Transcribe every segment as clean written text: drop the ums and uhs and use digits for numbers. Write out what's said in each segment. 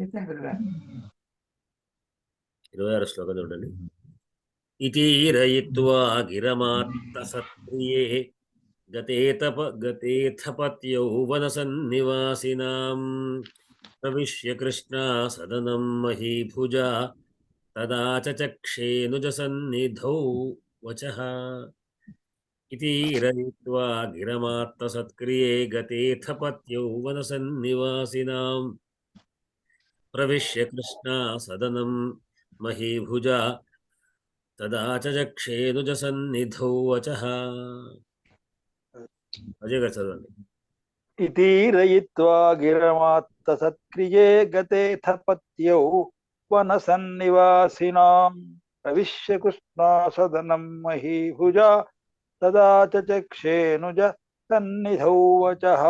26వ శ్లోకం చూడండి. ఇతీరయిత్వా గిరమాత్త సత్ప్రియే గతేథపత్యౌ వనసన్నివాసినాం ప్రవిశ్య కృష్ణా సదనం మహీభుజా తదా చక్షేనుజసన్నిధౌ వచః. ఇతీరయిత్వా గిరమాత్త సత్క్రియే గతేథపత్యౌ వనసన్నివాసినాం ప్రవిశ్య కృష్ణా సదనం మహీభుజా తదా చక్షేనుజసన్నిధౌ వచః. అజయ్ గారు చదవండి. ఇతీరయిత్వా గిరమాత్త సత్క్రియే గతేథ పత్యౌ వనసన్నివాసినాం ప్రవిశ్య కృష్ణా సదనం మహీభుజా తదా చక్షేనుజ సన్నిధౌ వచః.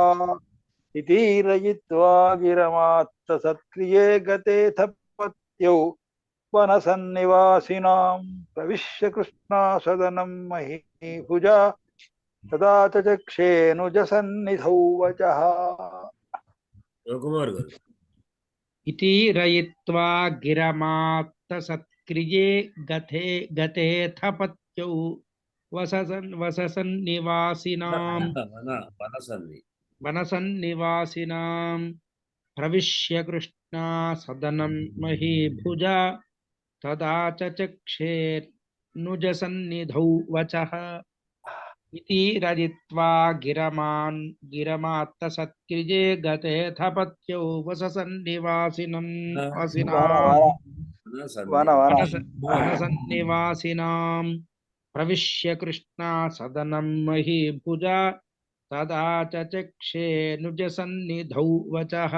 ఇతీరయిత్వా గిరమాత్త సత్క్రియే గతేథ పత్యౌ వనసన్నివాసినాం ప్రవిశ్య కృష్ణా సదనం మహీభుజా తదా చక్షేనుజ సన్నిధౌ వచః. రఘుమార్ గారు. ఇతీరయిత్వా గిరమాత్త సత్క్రియే గతేథ పత్యౌ వససన్నివాసినాం వనసన్నివాసినాం ప్రవిశ్య కృష్ణా సదనం మహీభుజా తదా చక్షేర్నుజసన్నిధౌ వచః. ఇతీరయిత్వా గిరమాత్త సత్క్రియే గతేథ పత్యౌ వనసన్నివాసినాం ప్రవిశ్య కృష్ణా సదనం మహీభుజా తదా చక్షేనుజసన్నిధౌ వచః.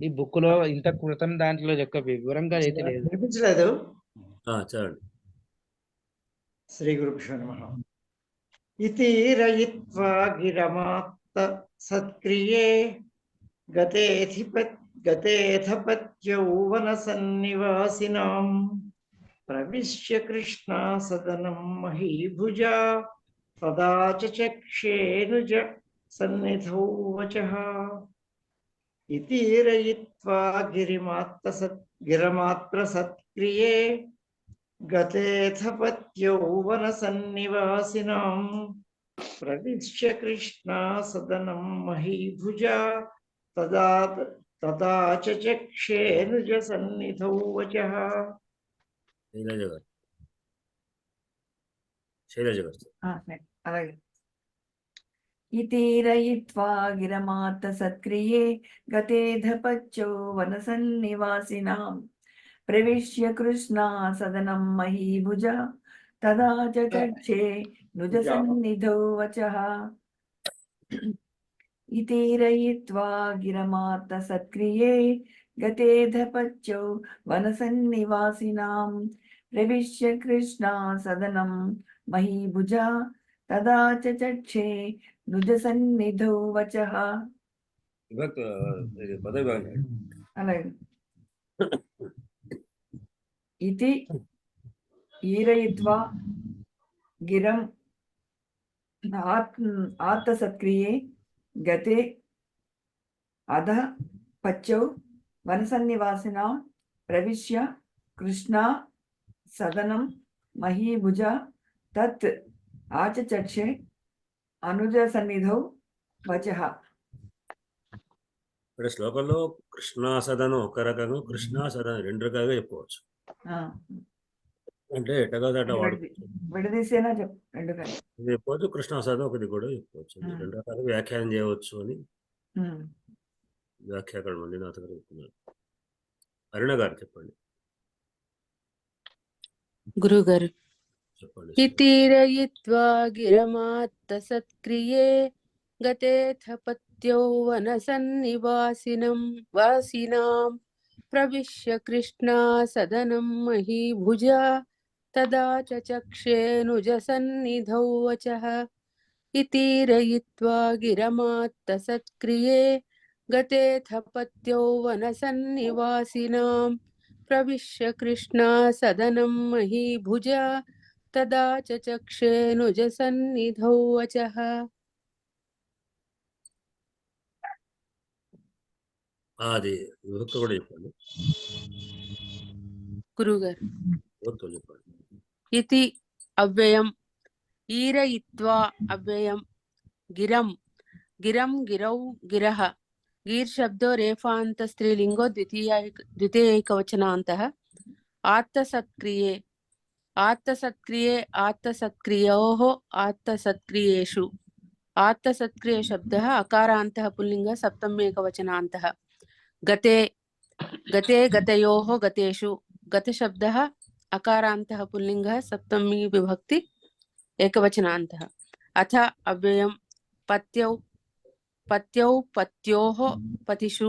ఈ బుక్ లో ఇంత క్రితం దాంట్లో యొక్క వివరంగా అయితే లేదు. వినిపించలేదు. చదవండి. శ్రీ గురుభ్యో నమః. ఇతీరయిత్వా గిరమాత్త సత్క్రియే గతేథ పత్యౌ వనసన్నివాసినాం ప్రవిశ్య కృష్ణా సదనం మహీభుజా తదా చక్షేనుజ సన్నిధౌ వచః. ఇతీరయిత్వా గిరమాత్ర సత్క్రియే గతేథ పత్యౌ వనసన్నివాసినాం ప్రవిశ్య కృష్ణా సదనం మహీభుజా తదా చక్షేనుజ సన్నిధౌ వచః. అలాగే. ఇతీరయిత్వా గిరమాత్త సత్క్రియే గతేథ పత్యౌ వనసన్నివాసినాం ప్రవిశ్య కృష్ణా సదనం మహీభుజా తదా చక్షేనుజసన్నిధౌ వచః. ఇతీరయిత్వా గిరమాత్త సత్క్రియే గతేథ పత్యౌ వనసన్నివాసినాం ప్రవిశ్య కృష్ణా సదనం మహీభుజా తదా చక్షేనుజసన్నిధౌ వచః. అలాగే. ఇతి ఈరయిత్వా గిరం ఆత్త సత్క్రియే గతే అధ పత్యౌ వనసన్నివాసినాం ప్రవిశ్య కృష్ణా సదనం మహీభుజా తత్ ఆచచక్షే అనుజ సన్నిధౌ వచః. ఇక్కడ శ్లోకంలో కృష్ణాసదనం ఒక రకంగా, కృష్ణాసదనం రెండు రకాలుగా చెప్పుకోవచ్చు. అంటే ఎట్టగాదట విడదీసేనా చెప్పవచ్చు. కృష్ణాసదనం ఒకటి కూడా చెప్పుకోవచ్చు. రెండు రకాలుగా వ్యాఖ్యానం చేయవచ్చు అని వ్యాఖ్యాకరణ మందినాథ గారు చెప్తున్నారు. అరుణ గారు చెప్పండి. గురుగారు. చెప్పండి. ఇతీరయిత్వా గిరమాత్త సత్క్రియే గతేథ పత్యౌ వనసన్నివాసినాం ప్రవిశ్య కృష్ణా సదనం మహీభుజా తదా చక్షేనుజసన్నిధౌ వచః. ఇతీరయిత్వా గిరమాత్త సత్క్రియే గతేథ పత్యౌ వనసన్నివాసినాం प्रविश्य कृष्णा सदनं महीभुजा तदा चक्षेऽनुजसन्निधौ वचः। అది విభక్తి కూడా చెప్పండి. గురుగారు విభక్తులు చెప్పండి. इति अव्ययम् ईरयित्वा अव्ययम् गिरं गिरं गिरौ गिरः गीर् शब्दो रेफान्त स्त्रीलिंगो द्वितीयैकवचनान्तः आत्तसत्क्रिये आत्तसत्क्रिये आत्तसत्क्रियोः आत्तसत्क्रियेषु आत्तसत्क्रिय शब्दः अकारान्तः पुल्लिङ्ग सप्तम्येकवचनान्तः गते गते गतयोः गतेषु गतशब्दः अकारान्तः पुल्लिङ्गः सप्तमी विभक्ति एकवचनान्तः अथ अव्ययं पत्यौ पत्यौ पत्योः पतिषु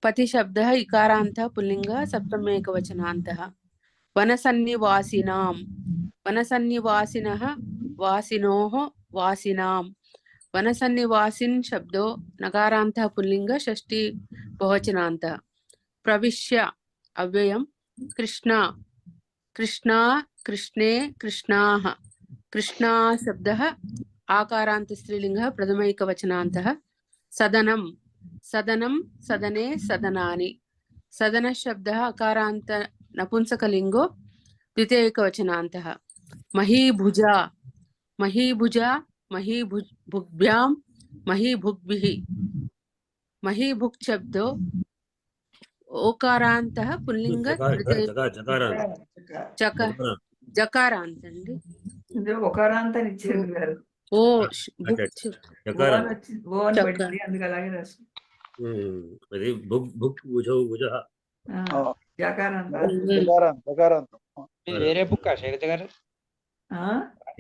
पतिशब्दः इकारान्तः पुल्लिङ्गः सप्तमेकवचनान्तः वनसन्निवासिनां वनसन्निवासिनः वासिनोः वासिनां वनसन्निवासिन् शब्दो नकारान्तः पुल्लिङ्गः षष्ठी बहुवचनान्तः प्रविश्य अव्ययं कृष्णा कृष्णा कृष्णे कृष्णाः कृष्णा शब्दः आकारान्त स्त्रीलिङ्गः प्रथमैकवचनान्तः सदनं सदनं सदने सदनानि सदन शब्दः अकारान्त नपुंसकलिङ्गो द्वितीयैकवचनान्तः महीभुजा महीभुजा महीभुग्भ्यां महीभुग्भिः महीभुक् शब्दो ओकारान्तः पुल्लिङ्ग जकारान्त अंడి ఇందులో ఒకారాంతాన్ని ఇచ్చారు గారు. ఓ జకారం. ఓ అని పడింది, అందుకు అలాగే రాసు. అది బుక్ బుక్ భుజౌ భుజః. జకారాంతం. జకారాంతం. ఇది వేరే బుక్ శైలజ గారు.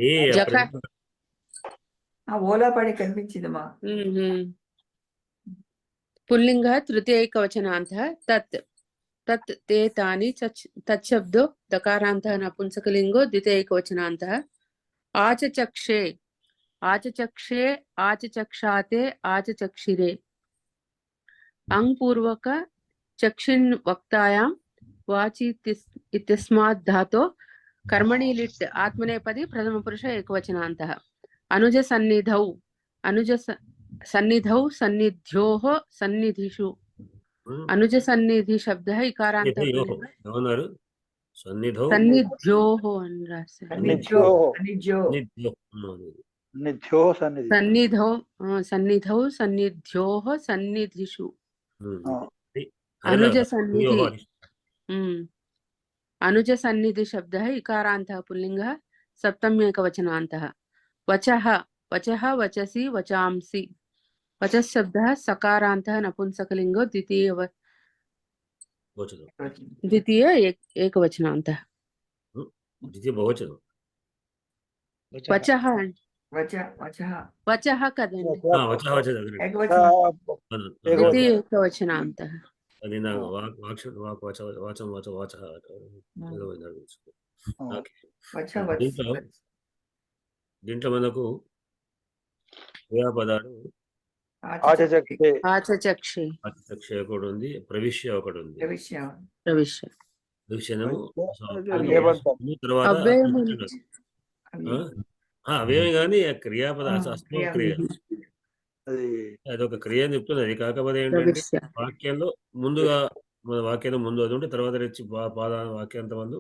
ఏ ఓలా పడి కనిపించింది మా. पुल्लिङ्गः तृतीयैकवचनान्तः तत् तत् ते तानि तच्छब्दो दकारान्तः नपुंसकलिङ्गो द्वितीयैकवचनान्तः आचचक्षे आचचक्षे आचचक्षाते आचचक्षिरे अङ्पूर्वक चक्षिन् वक्तायां वाचि इत्यस्मात् धातो कर्मणि लिट् आत्मनेपदी प्रथमपुरुष एकवचनान्तः अनुजसन्निधौ अनुज सन्निधौ सन्निध्योः सन्निधिषु अनुज सन्निधि शब्दः इकारान्तः ఏమన్నారు? సన్నిధౌ सन्निध्योः అని రాశారు. సన్నిధ్యో सन्निधौ सन्निध्योः सन्निधिषु अनुज सन्निधि अनुज सन्निधि शब्दः इकारान्तः पुल्लिङ्गः सप्तम्येकवचनान्तः वचः वचः वचसि वचांसि वचः शब्दः सकारान्तः नपुंसकलिङ्गो द्वितीय एकवचनान्तः ద్వితీయ బహువచనం. वचः वचः कదండి వచః వచః द्वितीय एकवचनान्तः అది నాకు వాక్ వాచం వాచః దీంట్లో మనకు క్రియాపదాలు ఆచచక్షే ఆచచక్షే ఆచచక్షే ఒకటి ఉంది, ప్రవిశ్య ఒకటి ఉంది. ప్రవిశ్య ప్రవిశ్యనము లేవంతం. అవేమి కానీ క్రియాపద అస్మ క్రియ, అదొక క్రియ అని చెప్తుంది. అది కాకపోతే ఏంటంటే వాక్యంలో ముందుగా మన వాక్యంలో ముందు అది ఉంటే తర్వాత వచ్చి పాద వాక్యాంత ముందు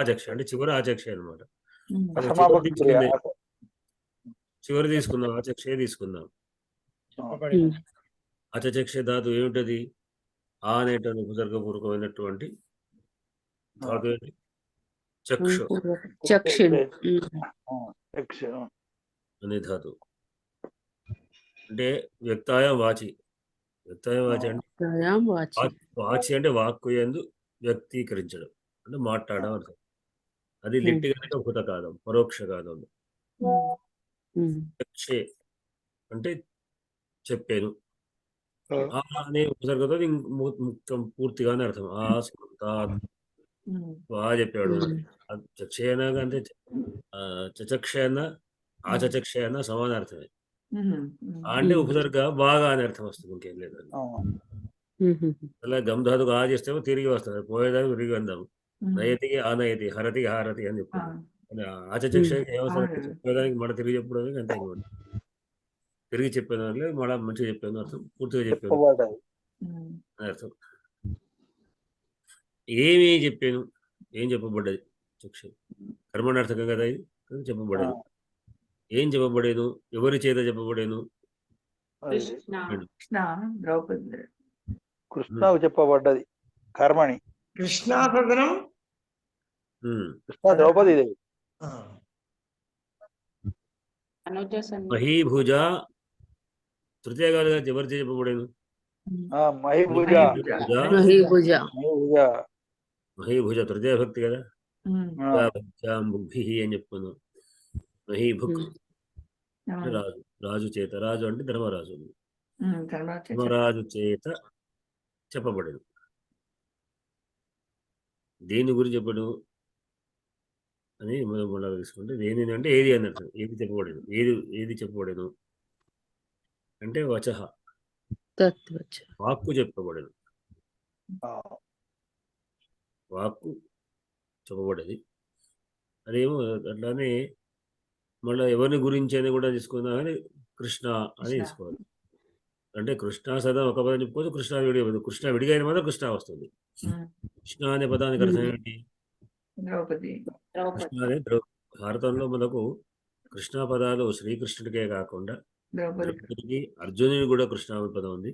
ఆచక్ష అంటే చివరి ఆచక్ష అనమాట. చివరి తీసుకుందాం, ఆచక్షే తీసుకుందాం. అచచక్ష ధాతు ఏమిటది? ఆ అనేటువంటి ఉపసర్గపూర్వకమైనటువంటి ధాతు ఏంటి? చక్షు అనే ధాతు. అంటే వ్యక్తాయం వాచి, వ్యక్తాయం వాచి అంటే వాచి అంటే వాక్కు యందు వ్యక్తీకరించడం అంటే మాట్లాడడం అర్థం. అది లిట్టి కనుక భూతకాలం, పరోక్ష కాలం. చక్షే అంటే చెప్పాను, ఆ అనే ఉపసర్గతో పూర్తిగానే అర్థం. ఆ చెప్పాడు. చక్షే అన్నా అంటే చచక్ష అన్నా ఆచచక్ష అన్నా సమానార్థమే. అంటే ఉపసర్గ బాగా అని అర్థం వస్తుంది, ఇంకేం లేదు. అలా గమ్ ధాతుకు ఆ చేస్తేమో తిరిగి వస్తుంది, పోయేదానికి తిరిగి అందాము. నయతికి ఆనయతి, హరతికి హారతి అని చెప్తాను. ఆచచక్షకి ఏమవసరం చెప్పేదానికి మన తిరిగి చెప్పడానికి అంతే ఇంకోటి. తిరిగి చెప్పాను అంటే మళ్ళీ మంచిగా చెప్పాను అర్థం, పూర్తిగా చెప్పాను అర్థం. ఏమి చెప్పాను, ఏం చెప్పబడ్డది చక్షు కర్మనార్థకం కదా ఇది చెప్పబడేది. ఏం చెప్పబడేను, ఎవరి చేత చెప్పబడేను? కృష్ణకు చెప్పబడ్డది కర్మని. కృష్ణా సదనం కృష్ణ ద్రౌపది దేవి. మహీభుజ తృతీయ కాలుగా ఎవరి చేత చెప్పబడేను? మహీభుజ మహీభుజ తృతీయ భక్తి కదా, భక్తి అని చెప్పుకున్నాం. మహీభుక్ రాజు, రాజు చేత, రాజు అంటే ధర్మరాజు, ధర్మరాజు చేత చెప్పబడేది. దేని గురించి చెప్పడం అని మనం మళ్ళా తీసుకుంటే, దేని అంటే ఏది అని అర్థం. ఏది చెప్పబడేది, ఏది చెప్పబడేను అంటే వచః వాక్కు చెప్పబడేది. వాక్కు చెప్పబడేది. అదేమో అట్లానే మళ్ళీ ఎవరిని గురించి అని కూడా తీసుకున్నా కానీ కృష్ణ అని తీసుకోవాలి. అంటే కృష్ణ సదా ఒక పదం చెప్పుకోవచ్చు, కృష్ణ విడిగా కృష్ణ విడిగా అయిన మాత్రం కృష్ణ వస్తుంది. కృష్ణ అనే పదానికి అర్థం ఏంటి? కృష్ణ అనే భారతంలో మనకు కృష్ణ పదాలు శ్రీకృష్ణుడికే కాకుండా ద్రౌపదికి, అర్జునుడికి కూడా కృష్ణ అనే పదం ఉంది.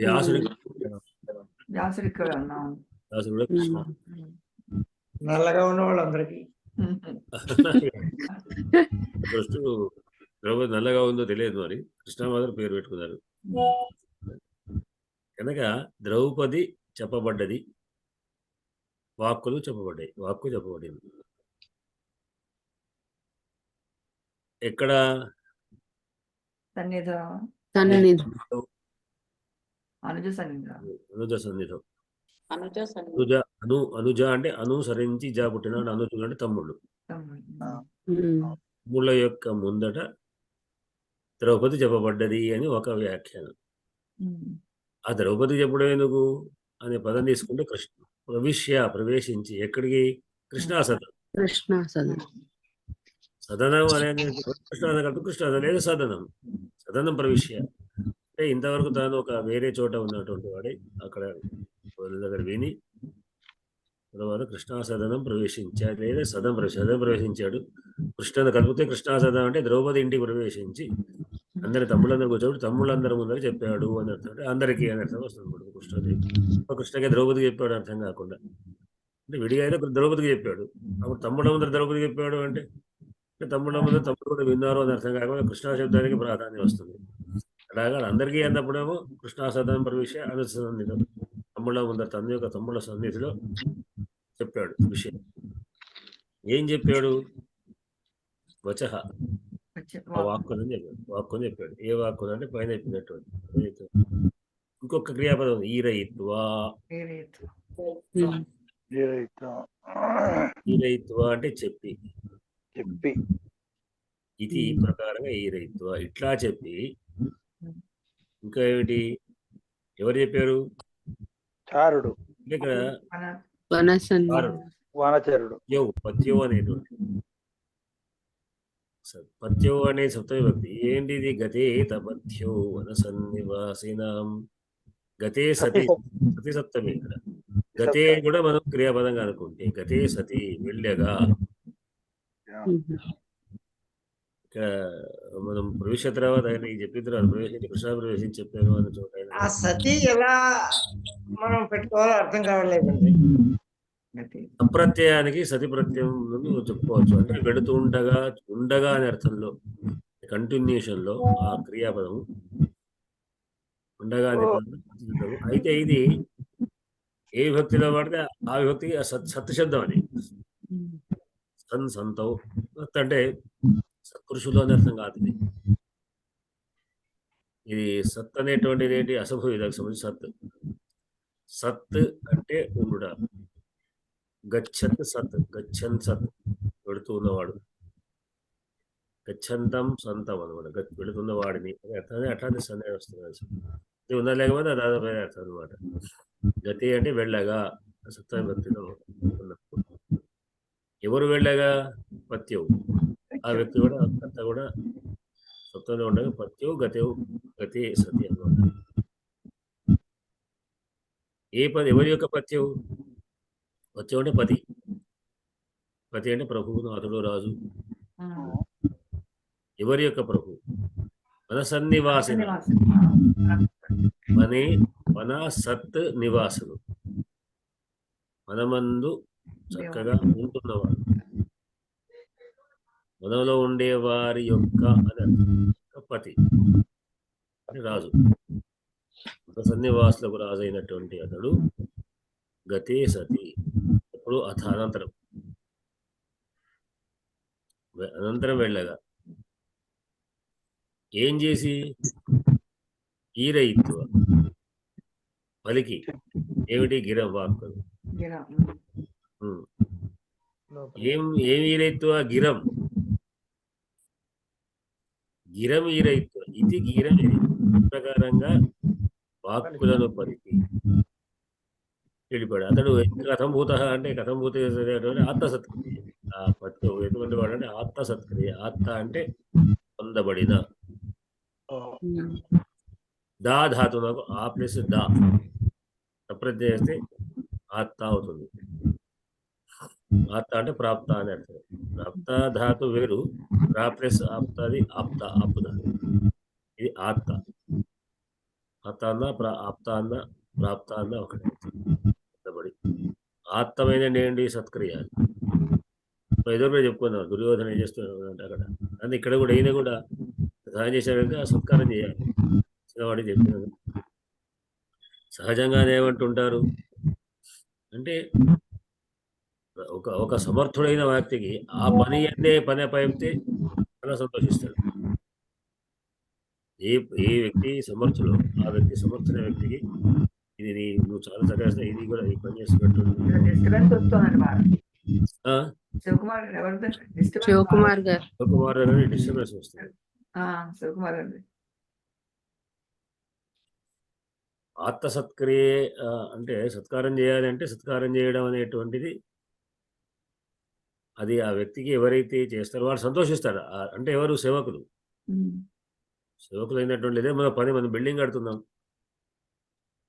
వ్యాసుడికి కూడా కృష్ణ. నల్లగా ఉన్న వాళ్ళందరికీ కృష్ణుడు ద్రౌపది నల్లగా ఉందో తెలియదు, మరి కృష్ణ మాత్రం పేరు పెట్టుకున్నారు. కనుక ద్రౌపది చెప్పబడ్డది, వాక్కులు చెప్పబడ్డాయి. వాక్కు చెప్పబడింది ఎక్కడ? అనుజ సన్నిధం. అనుజ అంటే అనుసరించి జా పుట్టినాడు. అనుజుడు అంటే తమ్ముళ్ళు. తమ్ముళ్ళ యొక్క ముందట ద్రౌపది చెప్పబడ్డది అని ఒక వ్యాఖ్యానం. ఆ ద్రౌపది చెప్పడం ఎందుకు అనే పదం తీసుకుంటే కృష్ణ ప్రవేశించి ఎక్కడికి? కృష్ణాసదనం. సదనం అనేది కృష్ణాసనం లేదా సదనం. సదనం ప్రవిశ్య అంటే ఇంతవరకు తాను ఒక వేరే చోట ఉన్నటువంటి వాడే అక్కడ దగ్గర విని తర్వాత కృష్ణాసదనం ప్రవేశించాడు లేదా సదనం ప్రవేశించాడు. కృష్ణను కలిపితే కృష్ణాసదనం అంటే ద్రౌపది ఇంటికి ప్రవేశించి అందరి తమ్ముళ్ళందరూ కూర్చోబెట్టి తమ్ముళ్ళందరి ముందర చెప్పాడు అని అర్థం. అంటే అందరికీ అని అర్థం వస్తుంది. కృష్ణకి ద్రౌపదికి చెప్పాడు అర్థం కాకుండా, అంటే విడిగా అయితే ద్రౌపదికి చెప్పాడు. అప్పుడు తమ్ముళ్ళ ముందర ద్రౌపదికి చెప్పాడు అంటే తమ్ముళ్ళ ముందర తమ్ముడు కూడా విన్నారు అని అర్థం కాకుండా కృష్ణా శబ్దానికి ప్రాధాన్యం వస్తుంది. అలాగా అందరికీ అన్నప్పుడేమో కృష్ణాసదనం ప్రవిశ్య అనుసన్నిధం, తమ్ముళ్ళ ముందర తన యొక్క తమ్ముళ్ళ సన్నిధిలో చెప్పాడు విషయం. ఏం చెప్పాడు? వచః వాక్కుని చెప్పాడు. వాక్కుని చెప్పాడు. ఏ వాక్కుని అంటే పైన చెప్పినటువంటి. ఇంకొక క్రియాపదం ఈరయిత్వా. ఈరయిత్వా అంటే చెప్పి ఇది ప్రకారంగా ఈరయిత్వా ఇట్లా చెప్పి. ఇంకా ఏమిటి? ఎవరు చెప్పారు? చారుడు. ఇక్కడ పత్యో అనేటువంటి పత్యో అనే సప్తమి భక్తి ఏంటిది? గతే తపత్యో వనసన్నివాసినాం. గతే సతి, సతి సప్తమి. ఇక్కడ గతే కూడా మనం క్రియాపదంగా అనుకుంటే గతే సతి వెళ్ళగా. ఇక్కడ మనం ప్రవేశ తర్వాత ఆయన చెప్పిన తర్వాత ప్రవేశించి కృష్ణ ప్రవేశించి చెప్పాను అన్న చోట ఆ సతి ఎలా మనం పెట్టుకోవాలో అర్థం కావట్లేదండి. అప్రత్యయానికి సతి ప్రత్యయం చెప్పుకోవచ్చు. అంటే వెళుతూ ఉండగా అనే అర్థంలో కంటిన్యూషన్ లో ఆ క్రియాపదం ఉండగా అనే పదం. అయితే ఇది ఏ విభక్తిలో పడితే ఆ విభక్తికి సత్ శబ్దం అని. సంతౌ అంటే సత్పురుషులు అనే అర్థం కాదు. ఇది సత్ అనేటువంటిది ఏంటి? అశుభ విధానికి సంబంధించి సత్. సత్ అంటే ఉండుట. గచ్చత్ సత్, గచ్చన్ సత్ వెళుతూ ఉన్నవాడు. గచ్చంతం సంతం అనమాట, వెళుతున్న వాడిని అట్లాంటి సందేహం వస్తుంది. ఇది ఉన్నా లేకపోతే అది అదే అర్థం అనమాట. గతి అంటే వెళ్ళగా సప్తమి భక్తిలో ఉన్నప్పుడు ఎవరు వెళ్ళగా పత్యవు ఆ వ్యక్తి కూడా కర్త కూడా సప్తంలో ఉండగా పత్యవు గతవు గతి సతి అనమాట. ఏ పది ఎవరి యొక్క పత్యవు? పత్యం అంటే పతి. పతి అంటే ప్రభువు, నాథుడు, రాజు. ఎవరి యొక్క ప్రభు? మన సన్నివాసిన మనే మన సత్ నివాసులు, మనమందు చక్కగా ఉంటున్నవాడు, మనలో ఉండే వారి యొక్క పతి అంటే రాజు. మన సన్నివాసులకు రాజు అయినటువంటి అతడు గతే సతి, ఇప్పుడు అనంతరం అనంతరం వెళ్ళగా ఏం చేసి ఈరయిత్వ పలికి ఏమిటి గిరం వాక్కులు ఏం ఈరైత్వ గిరం గిరం ఈరైత్వ ఇది గిరం ప్రకారంగా వాక్కులను పలికి వెళ్ళిపోయాడు. అతడు కథం భూత అంటే కథం భూత ఆత్మసత్క్రియ. ఆ పత్తి ఎటువంటి వాడు అంటే ఆత్మసత్క్రియ. ఆత్మ అంటే పొందబడిన. దా ధాతు నాకు ఆ ప్లస్ దా సప్రజ్ఞ చేస్తే ఆత్మ అవుతుంది. ఆత్మ అంటే ప్రాప్త అని అర్థం. ప్రాప్త ధాతు వేరు, ప్రా ప్లస్ ఆప్త అది ఆప్త ఆపుద. ఇది ఆత్మ. ఆత్మ అన్న ఆప్త అన్న ప్రాప్త అన్న ఒకటి. ఆత్మైన ఏంటి సత్క్రియ. ఎదురు చెప్పుకున్నాం దుర్యోధన ఏం చేస్తున్నాడు అక్కడ. అంటే ఇక్కడ కూడా ఈయన కూడా సహాయం చేశాడంటే సత్కారం చేయాలి. చిన్నవాడి చెప్పినాడు. సహజంగానే ఏమంటుంటారు అంటే ఒక సమర్థుడైన వ్యక్తికి ఆ పని అంటే పని అప్పయితే చాలా సంతోషిస్తాడు. ఏ వ్యక్తి సమర్థుడు ఆ వ్యక్తి సమర్థుడైన వ్యక్తికి ఇది నువ్వు చాలా చక్కగా ఇది కూడా ఈ పని చేసి పెట్టు. శివకుమార్ గారు డిస్టర్బెన్స్ వస్తుంది. ఆత్మ సత్క్రియ అంటే సత్కారం చేయాలి అంటే సత్కారం చేయడం అనేటువంటిది అది ఆ వ్యక్తికి ఎవరైతే చేస్తారో వాళ్ళు సంతోషిస్తారు. అంటే ఎవరు? సేవకులు. సేవకులు అయినటువంటి ఇదే మన పని. మనం బిల్డింగ్ కడుతున్నాం.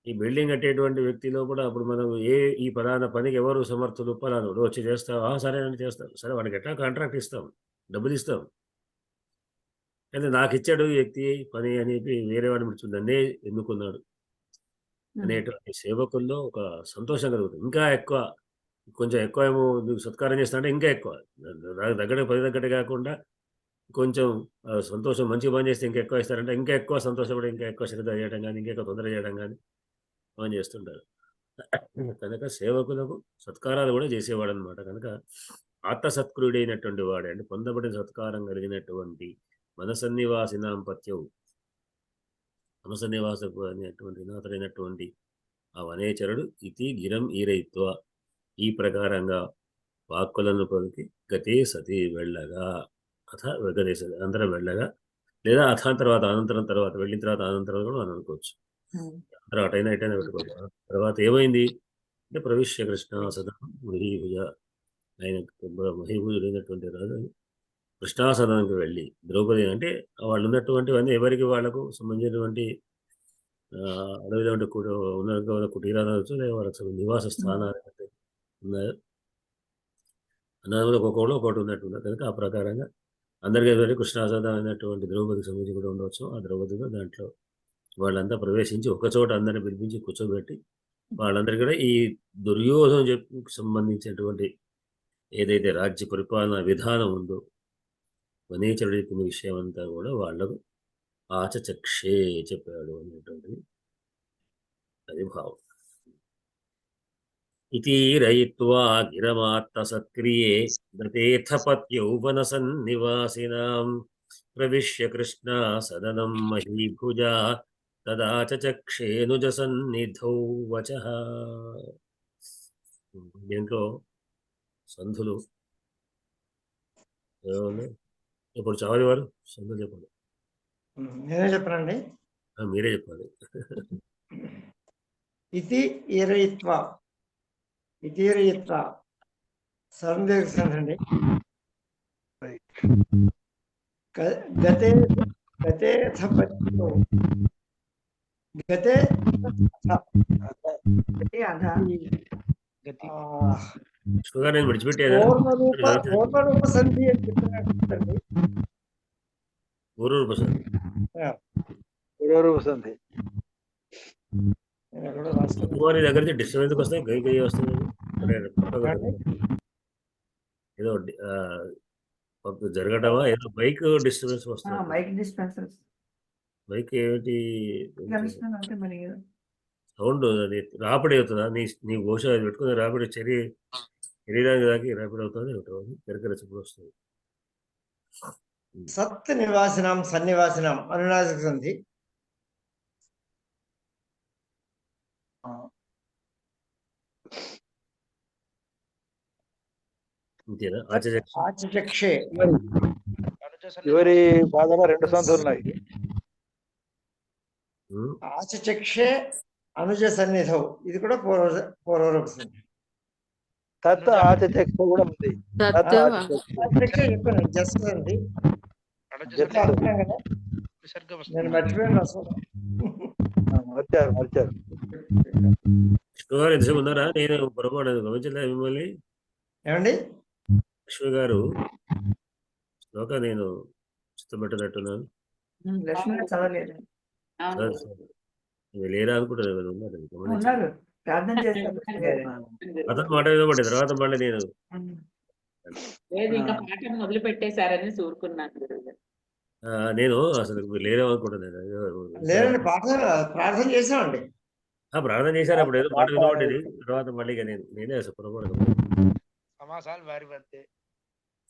ఈ బిల్డింగ్ కట్టేటువంటి వ్యక్తిలో కూడా అప్పుడు మనం ఈ పలానా పనికి ఎవరు సమర్థులు? పలానుడు వచ్చి చేస్తావా? సరే అని చేస్తాం. సరే వాడికి ఎట్లా కాంట్రాక్ట్ ఇస్తాం, డబ్బులు ఇస్తాం. కానీ నాకు ఇచ్చాడు ఈ వ్యక్తి పని అని చెప్పి వేరే వాడిని నన్నే ఎన్నుకున్నాడు అనేటువంటి సేవకుల్లో ఒక సంతోషం కలుగుతుంది. ఇంకా ఎక్కువ కొంచెం ఎక్కువ ఏమో నువ్వు సత్కారం చేస్తా అంటే ఇంకా ఎక్కువ దగ్గర 10 దగ్గర కాకుండా కొంచెం సంతోషం మంచి పని చేస్తే ఇంకా ఎక్కువ ఇస్తారంటే ఇంకా ఎక్కువ సంతోషపడి ఇంకా ఎక్కువ శ్రద్ధ చేయడం కానీ ఇంకా ఎక్కువ తొందర చేయడం కానీ పని చేస్తుంటారు. కనుక సేవకులకు సత్కారాలు కూడా చేసేవాడు అనమాట. కనుక ఆత్మసత్క్రుడైనటువంటి వాడే అంటే పొందబడిన సత్కారం కలిగినటువంటి మనసన్నివాసినాం పత్యవు మనసన్నివాసకు అనేటువంటి నాథుడైనటువంటి ఆ వనేచరుడు ఇది గిరం ఈరైత్వ ఈ ప్రకారంగా వాక్కులను పలికి గతే సతి వెళ్ళగా అథ గదేశ అనంతరం వెళ్ళగా లేదా అనంతరం తర్వాత వెళ్ళిన తర్వాత అనంతరం కూడా మనం అనుకోవచ్చు. అందరూ అటైనా ఇటైనా పెట్టుకోవచ్చు. తర్వాత ఏమైంది అంటే ప్రవిశ్య కృష్ణ సదా మహీభుజ ఆయన మహీభుజుడైనటువంటి రాజు కృష్ణాసనానికి వెళ్ళి ద్రౌపది అంటే వాళ్ళు ఉన్నటువంటివన్నీ ఎవరికి వాళ్లకు సంబంధించినటువంటి అడవిలో ఉన్న కుటీరాలు లేదా వాళ్ళకి నివాస స్థానాలు ఉన్నాయో అన్నదమ్ములకు ఒకటి ఉన్నట్టున్నారు. కనుక ఆ ప్రకారంగా అందరికీ కృష్ణాసనం అయినటువంటి ద్రౌపదికి సంబంధించి కూడా ఉండవచ్చు. ఆ ద్రౌపదిగా దాంట్లో వాళ్ళంతా ప్రవేశించి ఒకచోట అందరిని పిలిపించి కూర్చోబెట్టి వాళ్ళందరికీ కూడా ఈ దుర్యోధన సంబంధించినటువంటి ఏదైతే రాజ్య పరిపాలన విధానం ఉందో వనేచరుడు చెప్పిన విషయం అంతా కూడా వాళ్ళకు ఆచచక్షే చెప్పాడు అనేటువంటిది అది భావం. ఇతి రయిత్వా గిరమాత్మ సత్క్రియే గతేథ పత్యౌవన సన్నివాసినాం ప్రవిశ్య కృష్ణ సదనం మహీభుజా తదా చక్షేనుజ సన్నిధౌ వచః. దీంట్లో సంధులు ఇప్పుడు చవరి వారు సంధులు చెప్పండి. నేనే చెప్పనండి. మీరే చెప్పాలి. ఇతి ఇరయిత్వ ఇతిరయిత్వ సందేశండి. గతే గతేథ పత్యో గతే అధ గతి షుగర్ నేను విడిచిపెట్టేదా పూర్వరూప సంధి అని చెప్పినట్టండి. పూర్వరూప సంధి. పూర్వరూప సంధి. నేను ఎక్కడో రాసుకున్నాను. కుమారి దగ్గర నుంచి డిస్టర్బ్ ఎందుకు వస్తాయి? గై గై వస్తుంది. ఏదో జరగటమా, ఏదో బైక్ డిస్టర్బెన్స్ వస్తుంది. మైక్ డిస్పెన్సర్స్ బైక్ ఏమిటి అంటే మరి సౌండ్, అది రాపిడి అవుతుందా? నీ బహుశా అది పెట్టుకుని రాపిడి శరీరానికి దాకి రాపిడి అవుతుంది. కరికర చెప్పుడు వస్తుంది. సత్ నివాసినం సన్నివాసినం అనునాసిక సంధి. అంతేనా? ఆచచక్షే చివరి పాదలో 2 సంధులు ఉన్నాయి. ఆచచక్షే అనుజ సన్నిధౌ, ఇది కూడా పూర్వరూప సంధి. తత్ ఆచచక్ష కూడా ఉంది. తత్ ఆచచక్షే చెప్పాను జస్ట్ సంధి. అంటున్నాం కదా, నేను మర్చిపోయాను రాసుకోవడం. మార్చారు. విష్ణు గారు ఎంతసేపు ఉన్నారా? నేను పొరపాటు గమనించలే మిమ్మల్ని. ఏమండి విష్ణు గారు శ్లోక నేను ఇష్టపెట్టనట్టున్నాను. లక్ష్మీ చదవలేదు. లేరా అనుకుంటారు. ఉన్నారు ఉన్నారు, ప్రార్థన చేస్తారు. అతను మాట వినబడి తర్వాత మళ్ళీ నేను లేదు, ఇంకా పాఠం మొదలు పెట్టేశారని సూరుకున్నాను గురువుగారు. నేను అసలు మీరు లేరేమో అనుకుంటున్నాను. లేదండి, ప్రార్థన చేసామండి. ప్రార్థన చేశారు. అప్పుడు ఏదో మాట వినబడేది. తర్వాత మళ్ళీ నేనే అసలు పొరపాటు. సమాసాలు వారి వద్దే.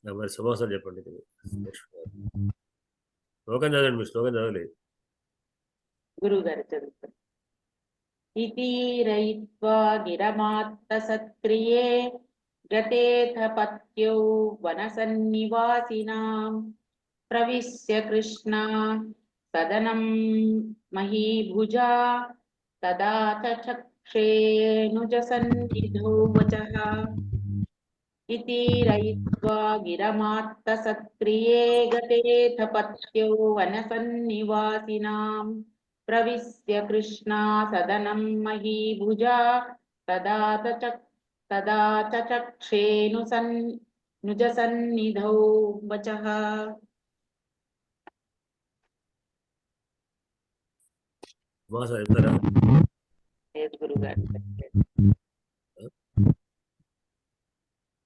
మరి సమాసాలు చెప్పండి. శ్లోకం చదవండి. మీరు శ్లోకం చదవలేదు. గురువు గారు చదువుతారు. ఇతిరయిత్వా గిరమాత్త సత్క్రియే గతేథ పత్యౌ వనసన్నివాసినాం ప్రవిశ్య కృష్ణ సదనం మహీభుజా తదా చక్షేనుజ సన్నిధౌ వచః. ఇతిరయిత్వా గిరమాత్త సత్క్రియే గతేథ పత్యౌ వనసన్నివాసినాం ప్రవిశ్య కృష్ణా సదనం మహీభుజా తదా చక్షేను నుజ సన్నిధౌ వచః. సమాసాలు చెప్తారా? లేదు గురుగారు.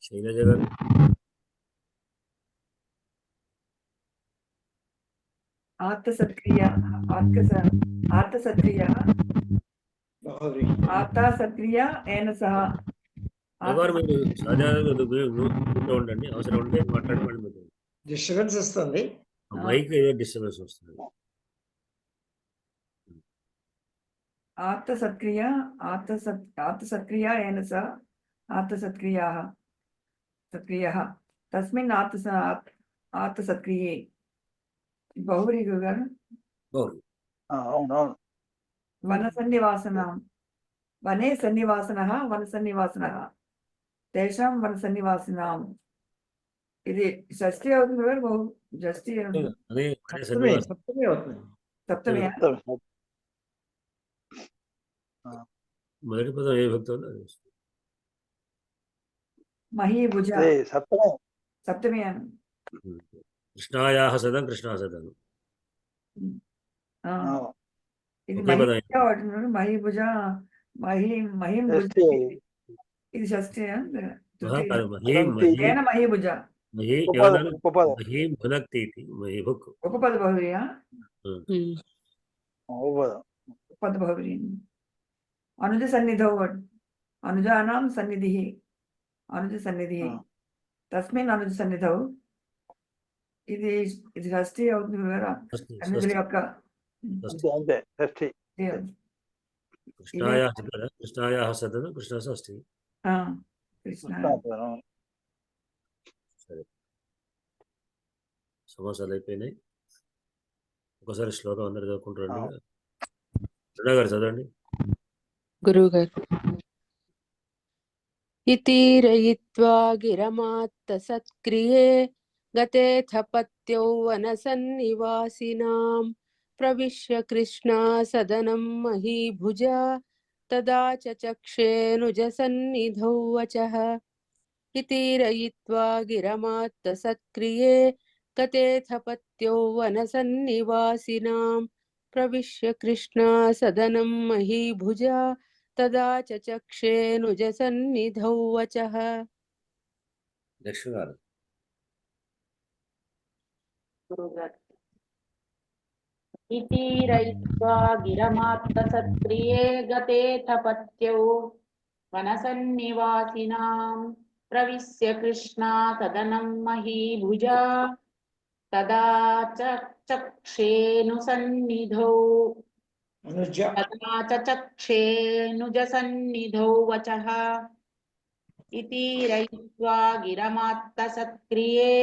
శైలజ గారు ఆర్తసత్క్రియ ఏన సహ. మీరు సాధారణంగా ఉండండి. అవసరం ఉంటే మాట్లాడమని. డిస్టర్బెన్స్ వస్తుంది. మైక్ ఏదో డిస్టర్బెన్స్ వస్తుంది. ఆర్తసత్క్రియ ఏన సహ ఆర్తసత్క్రియాః తస్మిన్ ఆర్తసత్క్రియే. బహువ్రీ గారు. అవునవును. వనే సన్నివాసనః వనసన్నివాసనః తేషాం వనసన్నివాసినాం. ఇది షష్ఠి అవుతుంది కదా, బహు షష్ఠి సప్తమి అవుతుంది. సప్తమి. మొదటి పదం ఏ భక్తి మహీభుజ సప్తమి. కృష్ణాయాహ సదం కృష్ణా సదం. ఇది మహీభుజ మహీభుజ. ఇది షష్ఠి. మహీభుజ ఉపపద బహువ్రీయా. ఉపపద బహువ్రీ. అనుజ సన్నిధౌ అనుజానాం సన్నిధి. అనుజ సన్నిధి తస్మిన్ అనుజ సన్నిధౌ. ఇది షష్ఠి అవుతుంది కదా, అనుజుల యొక్క. కృష్ణాయాహ సదం కృష్ణ షష్ఠి. కృష్ణ. సరే, సమాసాలు అయిపోయినాయి. ఒకసారి శ్లోకం అందరు చదువుకుంటారండి. రెండో గారు చదవండి. గురువు గారు. ఇతి రయిత్వా గిరమాత్త సత్క్రియే గతేథ పత్యౌ వనసన్నివాసినాం ప్రవిశ్య కృష్ణా సదనం మహీభుజా తదా చక్షేనుజ సన్నిధౌ వచః. ఇతి రయిత్వా గిరమాత్త సత్క్రియే గతేథ పత్యౌ వనసన్నివాసినాం ప్రవిశ్య కృష్ణా సదనం మహీభుజా తదా చక్షేనుజ సన్నిధౌ వచః. నెక్స్ట్ గారు. గురుగారు. ఇతి రయిత్వా గిరమాత్త సత్క్రియే గతేథ పత్యౌ వనసన్నివాసినాం ప్రవిశ్య కృష్ణా సదనం మహీభుజా తదా చక్షేను సన్నిధౌ అనుజ తదా చక్షేనుజ సన్నిధౌ వచః. ఇతి రయిత్వా గిరమాత్త సత్క్రియే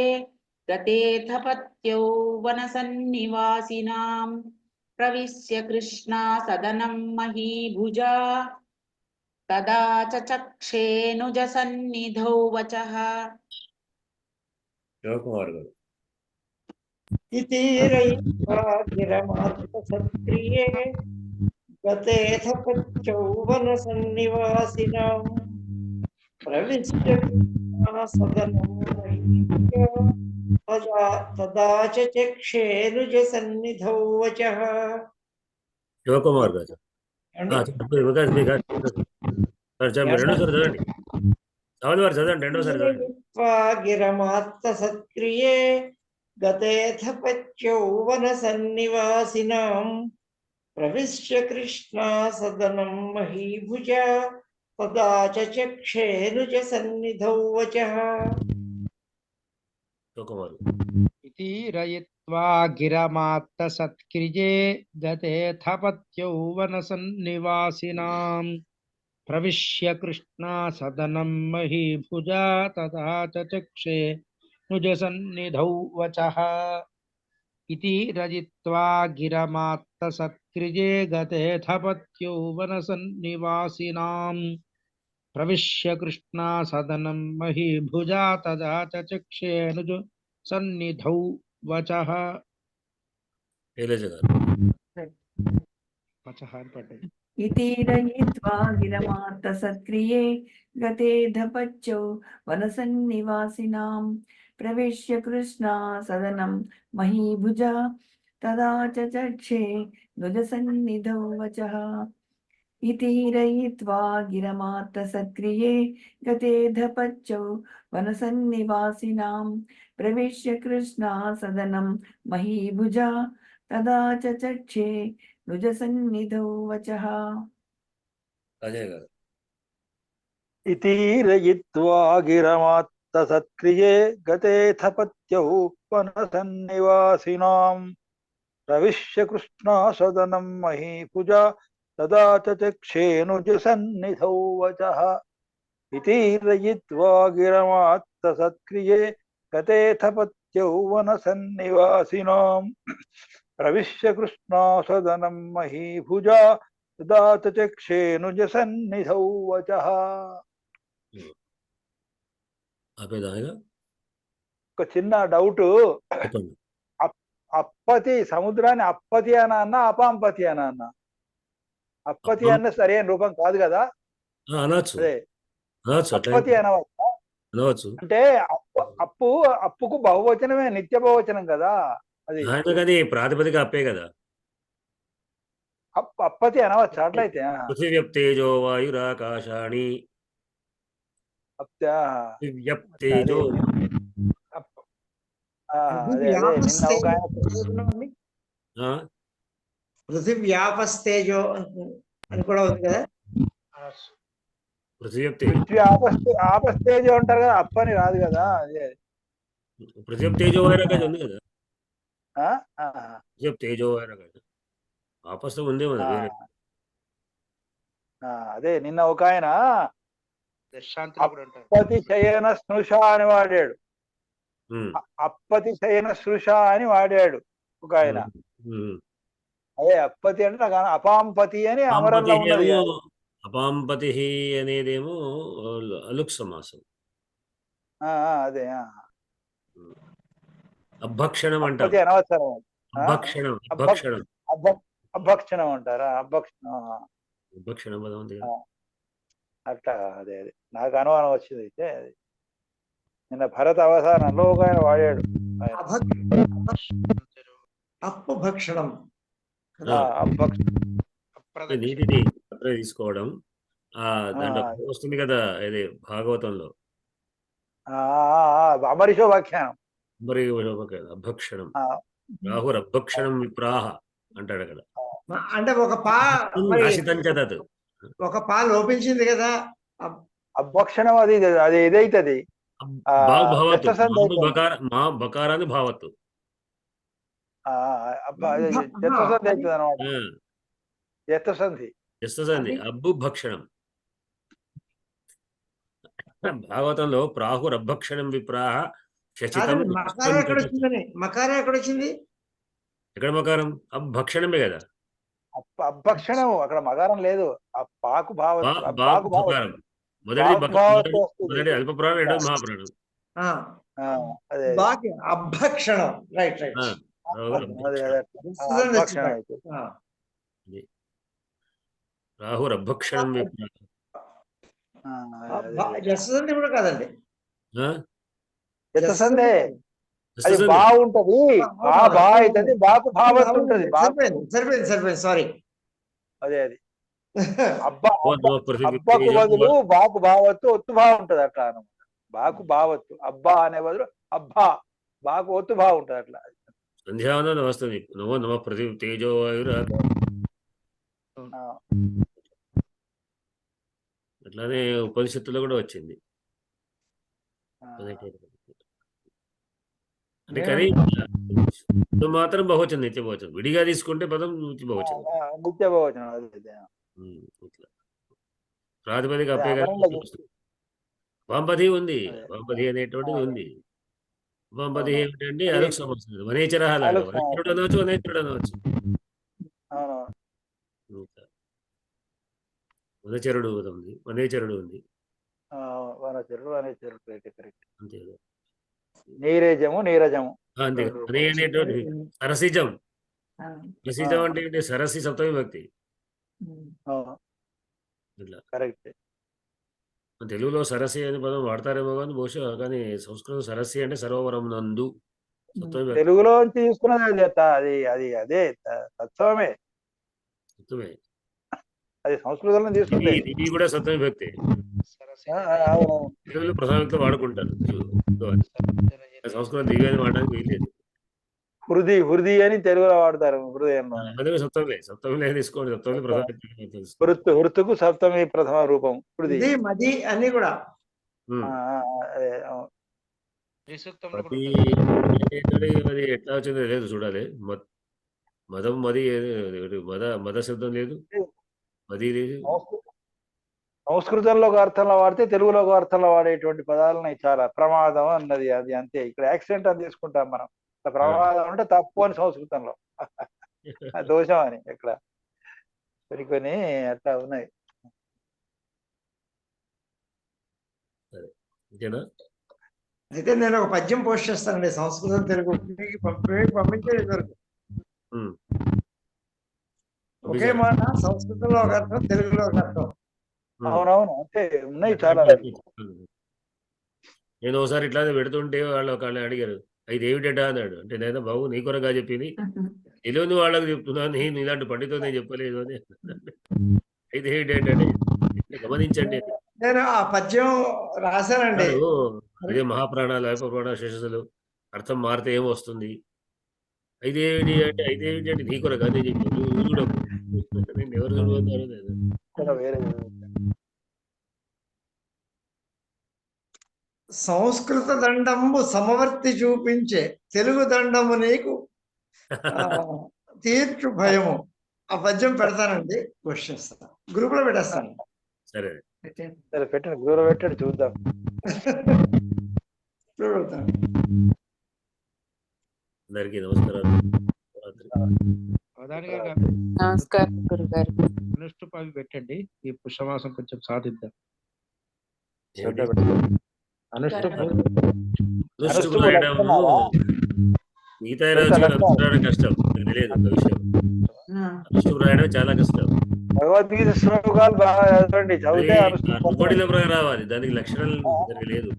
గతేథ పత్యౌ వనసన్నివాసినాం ప్రవిశ్య కృష్ణా సదనం మహీభుజా తదా చక్షేనుజ సన్నిధౌ వచః. శివకుమార్ గారు. इति रयित्वा गिरमात्त सत्क्रिये गतेथ पत्यौ वनसन्निवासिनां प्रविश्य सदनं महीभुजा तदा च चक्षेरुज सन्निधौ वचः. శివకుమార్ గారు. వికాస్ మీ గారు రెండోసారి చదవండి. చదవండి వారు చదవండి, రెండోసారి చదవండి. గిరమాత్త సత్క్రియే గతేథ పత్యౌ వనసన్నివాసినాం ప్రవిశ్య కృష్ణా సదనం మహీభుజా తదా చ చక్షేనుజ సన్నిధౌ వచః. శివకుమార్. इति रयित्वा गिरमात्त सत्क्रिये गतेथ पत्यौ वनसन्निवासिनां प्रविश्य कृष्णा सदनं महीभुजा तथा चक्षे नुजसन्निधौ वचः. इति रयित्वा गिरमात्त सत्क्रिये गतेथ पत्यौ वनसन्निवासिनां प्रविश्य कृष्णा सदनं महीभुजा तदा चक्षे नुज సన్నిధౌ వచః. శైలజ గారు. వచః అని పడ్డది. इति रयित्वा गिरमात्त सत्क्रिये गतेथ पत्यौ वनसन्निवासिनां प्रविश्य कृष्णा सदनं महीभुजा तदा च चक्षे नुजसन्निधौ वचः. इति रयित्वा गिरमात्त सत्क्रिये गतेथ पत्यौ वनसन्निवासिनां प्रविश्य कृष्णा सदनं महीभुजा तदा च चक्षे नुजसन्निधौ वचः. అజయ్ గారు. इति रयित्वा गिरमात्त सत्क्रिये गतेथ पत्यौ वनसन्निवासिनां प्रविश्य कृष्णा सदनं महीभुजा तदा च चक्षेनुज सन्निधौ वचः. इति रयित्वा गिरमात्त सत्क्रिये गतेथ पत्यौ वनसन्निवासिनां प्रविश्य कृष्णा सदनं महीभुजा तदा च चक्षेनुज सन्निधौ वचः. ఆపేదాగా ఒక చిన్న డౌట్, చెప్పండి. అప్పతి సముద్రాన్ని అప్పతి అని అన్న అపాంపతి అని అన్న? అప్పతి అన్న సరైన రూపం కాదు కదా? అనొచ్చు, అదే అనొచ్చు, అట్లా అప్పతి అనవచ్చా? అనవచ్చు. అంటే అప్పుకు బహువచనమే, నిత్య బహువచనం కదా అది. కానీ ప్రాతిపదిక అప్పే కదా. అప్పతి అనవచ్చా అట్లయితే? పృథివ్యప్తేజో వాయురాకాశాని. పృథివ్యప్తేజో. నిన్న ఒక పృథివ్యాపస్తేజో అని కూడా ఉంది కదా. ఆపస్తేజో అంటారు కదా, అప్పని రాదు కదా. అదే పృథివ్యప్తేజో వాయురాకాశం ఉంది కదా. పృథివ్యప్తేజో వాయురాకాశం ఆపస్తం ఉంది మన వేరే. అదే నిన్న ఒక ఆయన అప్పతి శయన స్నుష అని వాడాడు. అప్పతి శయన సృష అని వాడాడు ఒక ఆయన. అదే అప్పతి అంటే నాకు అపాంపతి అని అమరంలో ఉన్నది. అపాంపతి అనేదేమో అలుక్ సమాసం. అదే అభక్షణం అంటాం. అప్పతి అనవసరం. అభక్షణం అభక్షణం అభక్షణం అంటారా? అభక్షణం పదం ఉంది కదా. అట్లా అదే అదే నాకు అనుమానం వచ్చింది. అయితే అది నిన్న భరత అవసానంలో ఒక ఆయన వాడాడు. అప్పభక్షణం నీటిని తీసుకోవడం దాంట్లో వస్తుంది కదా ఇది భాగవతంలో అమరిషోపాఖ్యానం. మరి అభక్షణం రాహుర్ అభక్షణం విప్రాహ అంటాడు అక్కడ. అంటే ఒక పా లోపించింది కదా. అభక్షణం అది అది ఏదైతుంది బకారాన్ని భావత్తు జస్తసంధి అబ్బు భక్షణం. భాగవతంలో ప్రాహుర్ అభక్షణం విప్రాహ శచితం. మకారం ఎక్కడొచ్చింది? ఎక్కడ మకారం? అభక్షణమే కదా. అభక్షణం అక్కడ మకారం లేదు. పాకు భావం మొదటి అల్పపురాణం, రెండోది మహాపురాణం. అభక్షణం రైట్ రైట్. రాహుర్ అభక్షణం జస్సంధి కూడా కాదండి. అది బాగుంటది. అవుతుంది బాకు భావత్ ఉంటది. సరిపోయింది సారీ. అదే అది అబ్బకు బదులు బాకు భావత్తు ఒత్తు భావం ఉంటది అట్లా అనమాట. బాకు భావత్తు అబ్బా అనే బదులు అబ్బా బాకు ఒత్తు భావం ఉంటది అట్లా. సంధ్యావందనం వస్తుంది. నమో నమ ప్రతి తేజో అట్లానే ఉపనిషత్తులో కూడా వచ్చింది. అంటే కానీ మాత్రం బహువచనం నిత్య బహువచనం. విడిగా తీసుకుంటే పదం నిత్య బహువచనం. ప్రాతిపదిక వాంపది ఉంది. వాంపది అనేటువంటిది ఉంది. వాంపది ఏమిటంటే అదొక సమస్య. వనేచర వనేచరుడు అనవచ్చు, వనేచరుడు అనవచ్చు. వనచరుడు ఉంది, వనేచరుడు ఉంది. అంతే కదా. నీరేజము నీరజము అంతే. అనే అనేటువంటి సరసిజం. రసిజం అంటే ఏంటి? సరసి సప్తమి భక్తి. ఇట్లా కరెక్ట్. తెలుగులో సరసి అనే పదం వాడతారేమో కానీ బహుశా, కానీ సంస్కృతం సరసి అంటే సరోవరం నందు. తెలుగులో తీసుకున్నది అది అది అదే తత్వమే. సప్తమే అది సంస్కృతంలో తీసుకుంటే ఇది కూడా సప్తమి భక్తి. తెలుగులో ప్రధానంగా వాడుకుంటారు. సంస్కృతం దివ్యాన్ని వాడడానికి వీల్లేదు. హృది హృది అని తెలుగులో వాడతారు. హృదయంలో సప్తమి సప్తమి తీసుకోండి. సప్తమి ప్రధాన హృతుకు సప్తమి ప్రథమ రూపం హృది. మది అన్ని కూడా అది ఎట్లా వచ్చిందో లేదు చూడాలి. మదం మది మద శబ్దం లేదు, మది లేదు. సంస్కృతంలో ఒక అర్థంలో వాడితే తెలుగులో ఒక అర్థంలో వాడేటువంటి పదాలని చాలా ప్రమాదం అన్నది. అది అంతే. ఇక్కడ యాక్సిడెంట్ అని తీసుకుంటాం మనం. ప్రమాదం అంటే తప్పు అని సంస్కృతంలో, దోషం అని ఇక్కడ కొన్ని అట్లా ఉన్నాయి. అయితే నేను ఒక పద్యం పోస్ట్ చేస్తానండి సంస్కృతం తెలుగు పంపించేది వరకు. ఒకే మాట సంస్కృతంలో ఒక అర్థం, తెలుగులో ఒక అర్థం. అవునవును అంటే ఉన్నాయి చాలా. నేను ఒకసారి ఇట్లానే పెడుతుంటే వాళ్ళు అడిగారు, ఇది ఏమిటా అన్నాడు. అంటే నేను బాబు నీ కొరగా చెప్పింది, తెలియని వాళ్ళకి చెప్తున్నాను, నేను ఇలాంటి పండితో నేను చెప్పలేదు అని. అయితే ఏమిటంటే గమనించండి, నేను ఆ పద్యం రాశానండి. అదే మహాప్రాణాలు, అల్పప్రాణ శేషసులు అర్థం మారితే ఏమొస్తుంది, ఐదేమిటి అంటే ఐదేమిటి అంటే నీ కొరగా నేను చెప్పాను, నువ్వు చూడకు. నేను ఎవరు చూడబోతున్నారు వేరే సంస్కృత దండంబు సమవర్తి చూపించే తెలుగు దండము నీకు తీర్చు భయము. ఆ పద్యం పెడతానండి, పోస్ట్ చేస్తాను, గ్రూప్ లో పెట్టేస్తాను. సరే సరే పెట్టండి, గ్రూప్ లో పెట్టండి చూద్దాం. అందరికీ నమస్కారాలు. నమస్కారం గురుగారు. అనుష్ఠుప్ అవి పెట్టండి, ఈ పుష్పమాసం కొంచెం సాధిద్దాం. శ్రద్ధ ఏమిటి? పెట్టండి. అనుష్ఠుప్ అనుష్ఠుపు రాయడము మిగతా రాజు రాయడం కష్టం, మీకు తెలియదు ఒక విషయం. అనుష్ఠుపు రాయడం చాలా కష్టం. భగవద్గీత శ్లోకాలు బాగా చదవండి, చదివితే తుమ్మడిలో రావాలి, దానికి లక్షణాలు దానికి లేదు.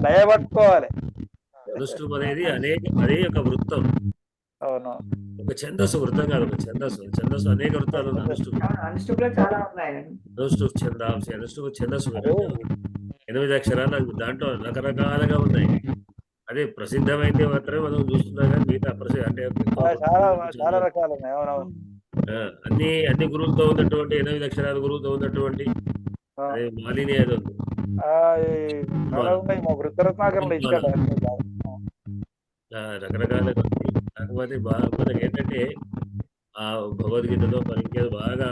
లయ పట్టుకోవాలి. అనుష్ఠుపు అనేది అదే ఒక వృత్తం, అవును, ఒక ఛందస్సు, వృత్తం కాదు, ఒక ఛందస్సు అనేక వృత్తాలు ఉన్నాయి. అనుష్ఠుపులో చాలా ఉన్నాయి. అనుష్ఠుప్ ఛందాంశి, అనుష్ఠుప్ ఛందస్సు 8 అక్షరాలు, దాంట్లో రకరకాలుగా ఉన్నాయి. అదే ప్రసిద్ధమైతే మాత్రమే మనం చూస్తున్నాం, కానీ మిగతా అంటే చాలా రకాలు ఉన్నాయి. అవునవును, అన్ని గురువులతో ఉన్నటువంటి 8 అక్షరాల గురువుతో ఉన్నటువంటి అదే మాలిని అది ఉంది. చాలా ఉన్నాయి. మా వృత్తరత్నాకరంలో ఇచ్చాడు. రకరకాలుగా ఉంది. కాకపోతే మనకి ఏంటంటే ఆ భగవద్గీతలో మరి ఇంకేదో బాగా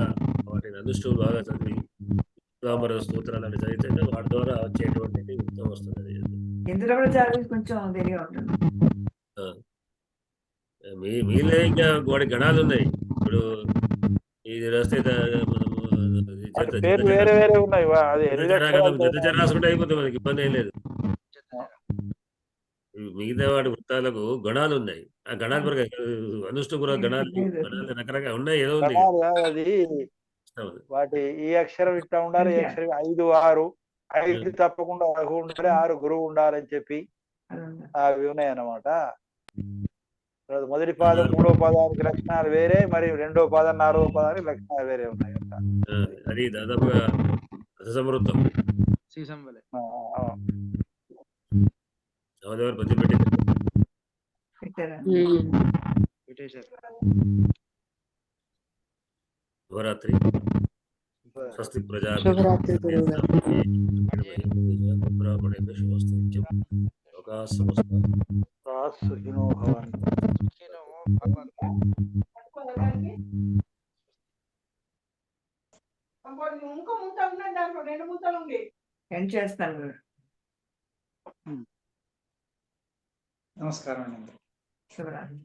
వాటిని అనుష్ఠువులు బాగా చదివి రామర స్తోత్రాలు అని చదివితే వాటి ద్వారా వచ్చేటువంటి ఉత్తమం వస్తుంది. ఇందులో కూడా చాలా కొంచెం తెలియ ఉంటుంది. మీలే ఇంకా వాడి గణాలు ఉన్నాయి. ఇప్పుడు ఇది రాస్తే వేరే వేరే ఉన్నాయి. జత రాసుకుంటే అయిపోతుంది, మనకి ఇబ్బంది ఏం లేదు. మిగతా వాటి వృత్తాలకు గణాలు ఉన్నాయి. ఆ గణాల వరకు అనుష్ఠుపు గణాలు రకరకాల ఉన్నాయి. ఏదో ఉంది అది వాటి ఈ అక్షరం ఇట్లా ఉండాలి, ఈ అక్షరం 5, 6 5 తప్పకుండా ఉండాలి, 6 గురువు ఉండాలని చెప్పి అవి ఉన్నాయి అన్నమాట. మొదటి పాదం 3వ పాదానికి లక్షణాలు వేరే, మరియు 2వ పాదం 4వ పాదానికి లక్షణాలు వేరే ఉన్నాయి. అది దాదాపుగా రససమృద్ధం. బతి పెట్టింది. శుభరాత్రి. స్వస్తి శుభరాత్రి గురువుగారు. ఏం చేస్తాను? నమస్కారం అండి. శుభరాత్రి.